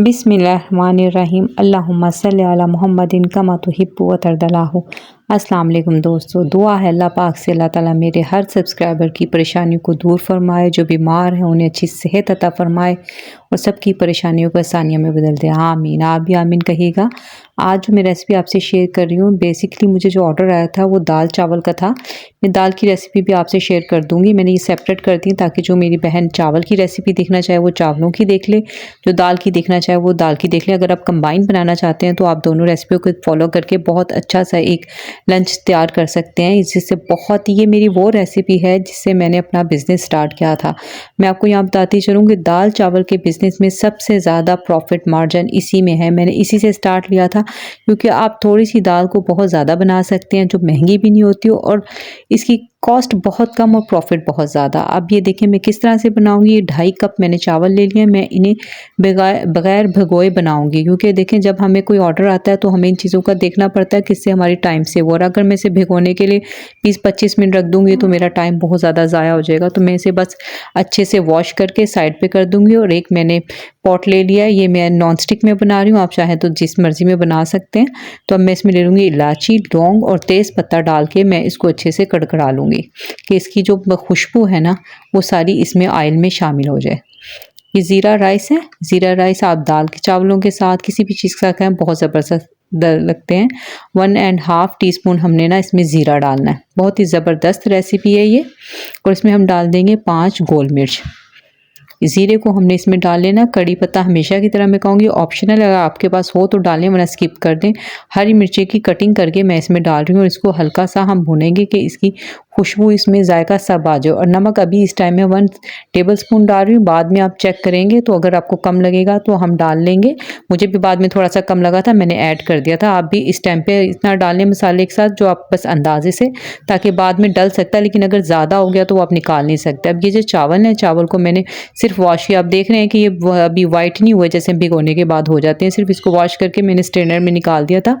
बिस्मिल्लाहिर्रहमानिर्रहीम अल्लाहुम्मा सल्लि अला मुहम्मदिन कमा तुहिब्बु व तर्दलाहु। अस्सलाम वालेकुम दोस्तों, दुआ है अल्लाह पाक से अल्लाह ताला मेरे हर सब्सक्राइबर की परेशानियों को दूर फरमाए, जो बीमार हैं उन्हें अच्छी सेहत अता फरमाए और सबकी परेशानियों को आसानियों में बदल दे। आमीन। आप भी आमीन कहिएगा। आज जो मैं रेसिपी आपसे शेयर कर रही हूँ, बेसिकली मुझे जो ऑर्डर आया था वो दाल चावल का था। मैं दाल की रेसिपी भी आपसे शेयर कर दूँगी। मैंने ये सेपरेट कर दी ताकि जो मेरी बहन चावल की रेसिपी देखना चाहे वो चावलों की देख ले, जो दाल की देखना चाहे वो दाल की देख ले। अगर आप कंबाइन बनाना चाहते हैं तो आप दोनों रेसिपियों को फॉलो करके बहुत अच्छा सा एक लंच तैयार कर सकते हैं। जिससे बहुत ये मेरी वो रेसिपी है जिससे मैंने अपना बिज़नेस स्टार्ट किया था। मैं आपको यहाँ बताती चलूँगी, दाल चावल के बिज़नेस में सबसे ज़्यादा प्रॉफिट मार्जिन इसी में है। मैंने इसी से स्टार्ट लिया था क्योंकि आप थोड़ी सी दाल को बहुत ज़्यादा बना सकते हैं, जो महंगी भी नहीं होती हो और इसकी कॉस्ट बहुत कम और प्रॉफिट बहुत ज़्यादा। अब ये देखिए मैं किस तरह से बनाऊंगी। ये 2.5 कप मैंने चावल ले लिए। मैं इन्हें बगैर भिगोए बनाऊंगी क्योंकि देखें जब हमें कोई ऑर्डर आता है तो हमें इन चीज़ों का देखना पड़ता है किससे हमारी टाइम सेव हो। और अगर मैं इसे भिगोने के लिए 20-25 मिनट रख दूंगी तो मेरा टाइम बहुत ज़्यादा ज़ाया हो जाएगा। तो मैं इसे बस अच्छे से वॉश करके साइड पर कर दूँगी। और एक मैंने पॉट ले लिया है, ये मैं नॉन स्टिक में बना रही हूँ, आप चाहें तो जिस मर्ज़ी में बना सकते हैं। तो अब मैं इसमें ले लूँगी इलायची, लौंग और तेज़ पत्ता डाल के मैं इसको अच्छे से कड़कड़ा लूँगी कि इसकी जो खुशबू है ना वो सारी इसमें ऑयल में शामिल हो जाए। ये ज़ीरा राइस है। ज़ीरा राइस आप दाल के चावलों के साथ किसी भी चीज़ के साथ खाएं बहुत ज़बरदस्त लगते हैं। 1.5 टीस्पून हमने ना इसमें ज़ीरा डालना है। बहुत ही ज़बरदस्त रेसिपी है ये। और इसमें हम डाल देंगे 5 गोल मिर्च। ज़ीरे को हमने इसमें डाल लेना। कड़ी पत्ता हमेशा की तरह मैं कहूँगी ऑप्शनल, अगर आपके पास हो तो डालें वरना स्किप कर दें। हरी मिर्ची की कटिंग करके मैं इसमें डाल रही हूँ और इसको हल्का सा हम भूनेंगे कि इसकी खुशबू इसमें जायका सब आ जाए। और नमक अभी इस टाइम में 1 टेबलस्पून डाल रही हूँ, बाद में आप चेक करेंगे तो अगर आपको कम लगेगा तो हम डाल लेंगे। मुझे भी बाद में थोड़ा सा कम लगा था, मैंने ऐड कर दिया था। आप भी इस टाइम पे इतना डालें मसाले के साथ जो आप बस अंदाजे से, ताकि बाद में डल सकता है, लेकिन अगर ज़्यादा हो गया तो वो आप निकाल नहीं सकते। अब ये जो चावल है, चावल को मैंने सिर्फ वॉश किया। आप देख रहे हैं कि ये अभी वाइट नहीं हुए जैसे भिगोने के बाद हो जाते हैं। सिर्फ इसको वॉश करके मैंने स्ट्रेनर में निकाल दिया था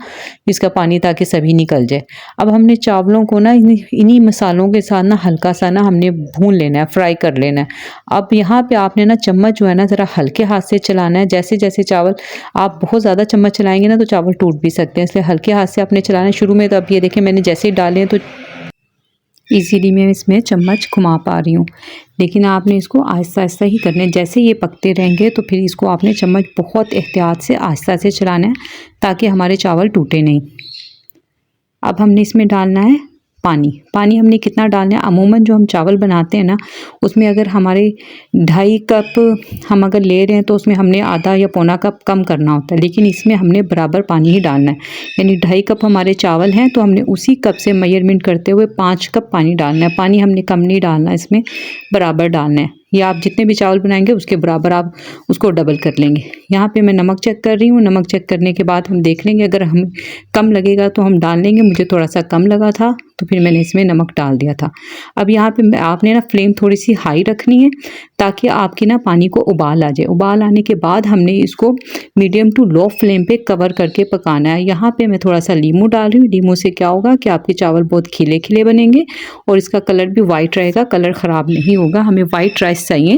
इसका पानी, ताकि सभी निकल जाए। अब हमने चावलों को ना इन्हीं मसालों के साथ ना हल्का सा ना हमने भून लेना है, फ्राई कर लेना है। अब यहाँ पे आपने ना चम्मच जो है ना ज़रा हल्के हाथ से चलाना है। जैसे जैसे चावल आप बहुत ज़्यादा चम्मच चलाएंगे ना तो चावल टूट भी सकते हैं, इसलिए हल्के हाथ से आपने चलाना है शुरू में। तो अब ये देखें मैंने जैसे ही डाले हैं तो इजीली मैं इसमें चम्मच घुमा पा रही हूँ, लेकिन आपने इसको आहिस्ता आहिस्ता ही करना है। जैसे ये पकते रहेंगे तो फिर इसको आपने चम्मच बहुत एहतियात से आहिस्ता से चलाना है ताकि हमारे चावल टूटे नहीं। अब हमने इसमें डालना है पानी। पानी हमने कितना डालना है, अमूमन जो हम चावल बनाते हैं ना उसमें अगर हमारे 2.5 कप हम अगर ले रहे हैं तो उसमें हमने आधा या पौना कप कम करना होता है, लेकिन इसमें हमने बराबर पानी ही डालना है। यानी 2.5 कप हमारे चावल हैं तो हमने उसी कप से मेजरमेंट करते हुए 5 कप पानी डालना है। पानी हमने कम नहीं डालना है, इसमें बराबर डालना है। या आप जितने भी चावल बनाएंगे उसके बराबर आप उसको डबल कर लेंगे। यहाँ पे मैं नमक चेक कर रही हूँ। नमक चेक करने के बाद हम देख लेंगे, अगर हम कम लगेगा तो हम डाल लेंगे। मुझे थोड़ा सा कम लगा था तो फिर मैंने इसमें नमक डाल दिया था। अब यहाँ पे आपने ना फ्लेम थोड़ी सी हाई रखनी है ताकि आपकी ना पानी को उबाल आ जाए। उबाल आने के बाद हमने इसको मीडियम टू लो फ्लेम पे कवर करके पकाना है। यहाँ पे मैं थोड़ा सा लीमू डाल रही हूँ। लीमू से क्या होगा कि आपके चावल बहुत खिले खिले बनेंगे और इसका कलर भी वाइट रहेगा, कलर ख़राब नहीं होगा। हमें वाइट राइस चाहिए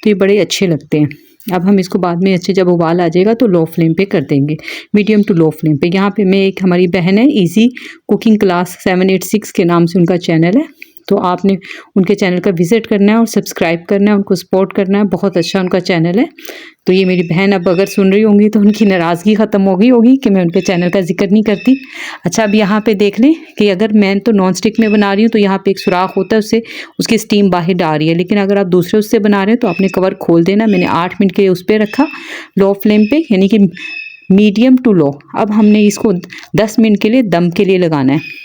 तो ये बड़े अच्छे लगते हैं। अब हम इसको बाद में अच्छे जब उबाल आ जाएगा तो लो फ्लेम पे कर देंगे, मीडियम टू लो फ्लेम पे। यहाँ पे मैं एक हमारी बहन है इजी कुकिंग क्लास 786 के नाम से उनका चैनल है, तो आपने उनके चैनल का विज़िट करना है और सब्सक्राइब करना है, उनको सपोर्ट करना है। बहुत अच्छा उनका चैनल है। तो ये मेरी बहन अब अगर सुन रही होंगी तो उनकी नाराज़गी ख़त्म हो गई होगी कि मैं उनके चैनल का जिक्र नहीं करती। अच्छा, अब यहाँ पे देख लें कि अगर मैं तो नॉन स्टिक में बना रही हूँ तो यहाँ पे एक सुराख होता है, उससे उसकी स्टीम बाहर आ रही है। लेकिन अगर आप दूसरे उससे बना रहे हैं तो आपने कवर खोल देना। मैंने 8 मिनट के लिए उस पर रखा लो फ्लेम पे, यानी कि मीडियम टू लो। अब हमने इसको 10 मिनट के लिए दम के लिए लगाना है।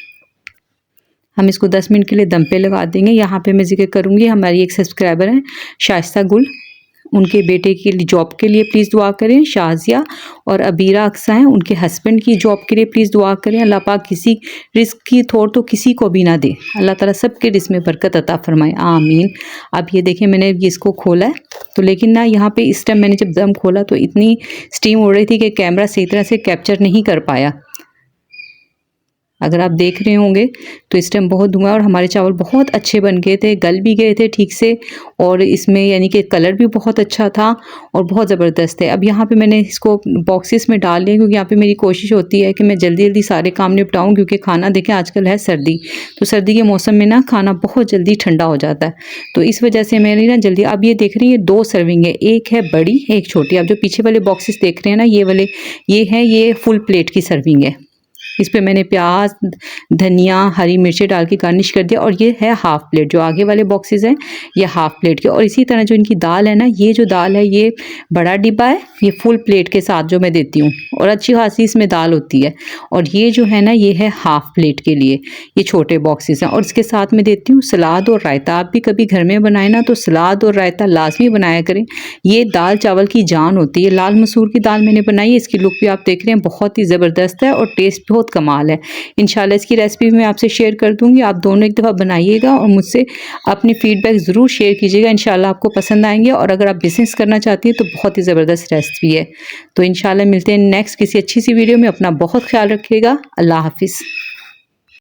हम इसको 10 मिनट के लिए दम पे लगा देंगे। यहाँ पे मैं जिक्र करूँगी, हमारी एक सब्सक्राइबर हैं शाइस्ता गुल, उनके बेटे की जॉब के लिए प्लीज़ दुआ करें। शाजिया और अबीरा अक्सा हैं, उनके हस्बैंड की जॉब के लिए प्लीज़ दुआ करें। अल्लाह पाक किसी रिस्क की थोड़ तो किसी को भी ना दे, अल्लाह ताला सबके रिस्क में बरकत अता फरमाए, आमीन। अब ये देखें मैंने इसको खोला है तो, लेकिन ना यहाँ पे इस टाइम मैंने जब दम खोला तो इतनी स्टीम उड़ रही थी कि कैमरा सही तरह से कैप्चर नहीं कर पाया। अगर आप देख रहे होंगे तो इस टाइम बहुत धुआं, और हमारे चावल बहुत अच्छे बन गए थे, गल भी गए थे ठीक से, और इसमें यानी कि कलर भी बहुत अच्छा था और बहुत ज़बरदस्त है। अब यहाँ पे मैंने इसको बॉक्सेस में डाल लिया, क्योंकि यहाँ पे मेरी कोशिश होती है कि मैं जल्दी जल्दी सारे काम निपटाऊँ, क्योंकि खाना देखें आजकल है सर्दी, तो सर्दी के मौसम में ना खाना बहुत जल्दी ठंडा हो जाता है, तो इस वजह से मैंने ना जल्दी। अब ये देख रही हैं 2 सर्विंग है, एक है बड़ी एक छोटी। अब जो पीछे वाले बॉक्सेस देख रहे हैं ना, ये वाले ये फुल प्लेट की सर्विंग है। इस पे मैंने प्याज, धनिया, हरी मिर्ची डाल के गार्निश कर दिया, और ये है हाफ प्लेट। जो आगे वाले बॉक्सेस हैं ये हाफ प्लेट के। और इसी तरह जो इनकी दाल है ना, ये जो दाल है ये बड़ा डिब्बा है, ये फुल प्लेट के साथ जो मैं देती हूँ, और अच्छी खासी इसमें दाल होती है। और ये जो है ना, ये है हाफ प्लेट के लिए, ये छोटे बॉक्सेस हैं। और इसके साथ में देती हूँ सलाद और रायता। आप भी कभी घर में बनाए ना तो सलाद और रायता लाजमी बनाया करें, ये दाल चावल की जान होती है। लाल मसूर की दाल मैंने बनाई है, इसकी लुक भी आप देख रहे हैं बहुत ही ज़बरदस्त है, और टेस्ट बहुत कमाल है। इंशाल्लाह इसकी रेसिपी मैं आपसे शेयर कर दूंगी, आप दोनों एक दफ़ा बनाइएगा और मुझसे अपनी फीडबैक ज़रूर शेयर कीजिएगा। इंशाल्लाह आपको पसंद आएंगे, और अगर आप बिज़नेस करना चाहती हैं तो बहुत ही ज़बरदस्त रेसिपी है। तो इंशाल्लाह मिलते हैं नेक्स्ट किसी अच्छी सी वीडियो में। अपना बहुत ख्याल रखिएगा। अल्लाह हाफिज़।